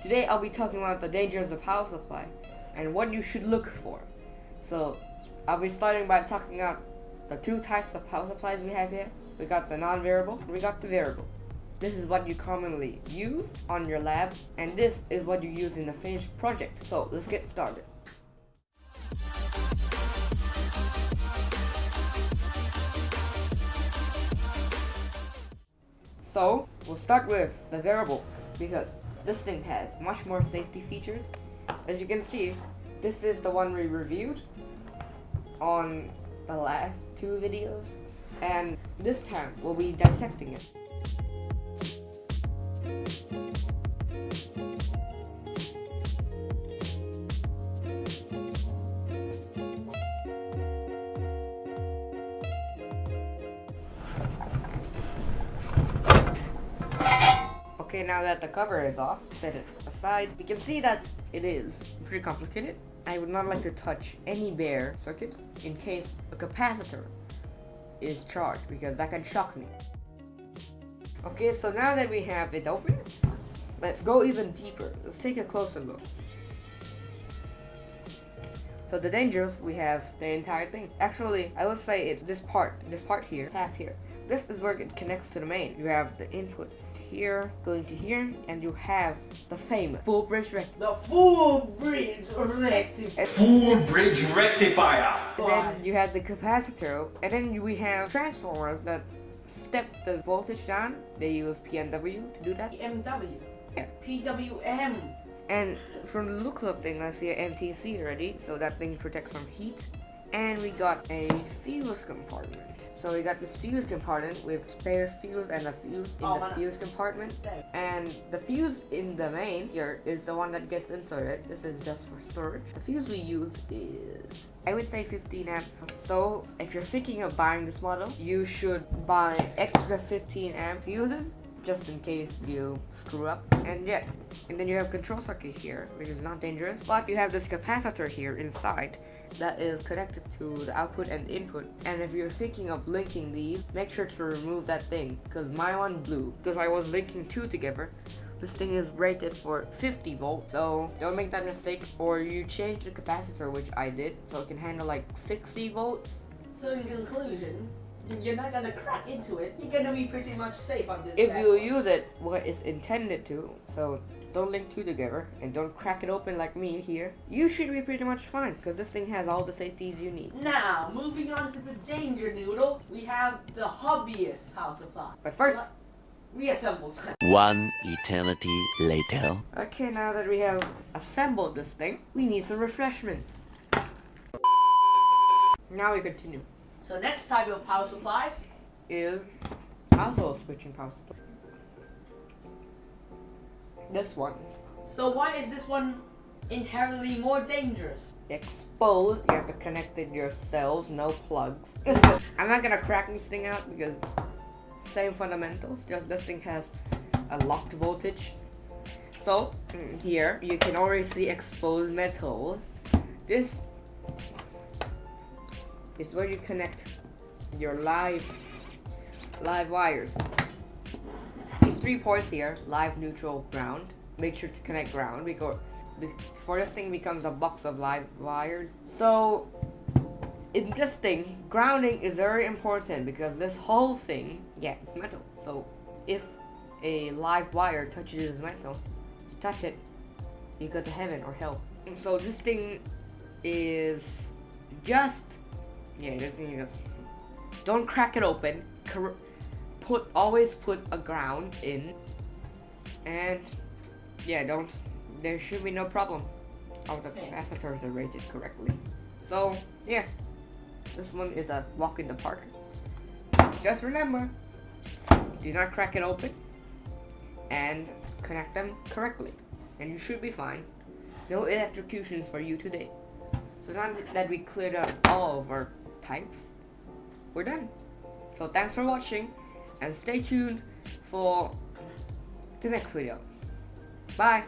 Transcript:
Today I'll be talking about the dangers of power supply and what you should look for. So I'll be starting by talking about the two types of power supplies we have here. We got the non-variable and we got the variable. This is what you commonly use on your lab, and this is what you use in the finished project. So let's get started. So we'll start with the variable because this thing has much more safety features. As you can see, this is the one we reviewed on the last two videos, and this time we'll be dissecting it. Okay, now that the cover is off, set it aside. We can see that it is pretty complicated. I would not like to touch any bare circuits in case a capacitor is charged, because that can shock me. Okay, so now that we have it open, let's go even deeper. Let's take a closer look. So the dangers, we have the entire thing. Actually, I would say it's this part here, half here. This is where it connects to the main. You have the inputs here, going to here, and you have the famous full bridge rectifier. The full bridge rectifier. Full bridge rectifier. And then you have the capacitor, and then we have transformers that step the voltage down. They use PNW to do that. PMW. Yeah. PWM. And from the look of thing, I see an MTC already, so that thing protects from heat. And we got a fuse compartment. So we got this fuse compartment with spare fuse and a fuse in the fuse compartment. And the fuse in the main here is the one that gets inserted. This is just for storage. The fuse we use is, I would say, 15 amps. So if you're thinking of buying this model, you should buy extra 15 amp fuses just in case you screw up. And yeah, and then you have control circuit here, which is not dangerous, but you have this capacitor here inside that is connected to the output and input. And if you're thinking of linking these, make sure to remove that thing, because my one blew because I was linking two together. This thing is rated for 50 volts, so don't make that mistake. Or you change the capacitor, which I did, so it can handle like 60 volts. So in conclusion, you're not gonna crack into it. You're gonna be pretty much safe on this. If you use it what it's intended to, so don't link two together and don't crack it open like me here, you should be pretty much fine, because this thing has all the safeties you need. Now, moving on to the danger noodle, we have the hobbyist power supply. But first, reassemble time. One eternity later. okay, now that we have assembled this thing, we need some refreshments. Now we continue. So next type of power supplies Is also a switching power supply. This one. So why is this one inherently more dangerous? Exposed, you have to connect it yourselves, no plugs. I'm not gonna crack this thing out because same fundamentals, just this thing has a locked voltage. So here you can already see exposed metals. This is where you connect your live wires. These 3 ports here, live, neutral, ground. Make sure to connect ground because before this thing becomes a box of live wires. So in this thing, grounding is very important because this whole thing, yeah, it's metal. So if a live wire touches metal, you touch it, you go to heaven or hell. And so this thing is just, yeah, this thing is just, don't crack it open. Always put a ground in, and yeah, there should be no problem. All the capacitors are rated correctly. So yeah, this one is a walk in the park. Just remember, do not crack it open and connect them correctly, and you should be fine. No electrocutions for you today. So now that we cleared up all of our types, we're done. So thanks for watching, and stay tuned for the next video. Bye!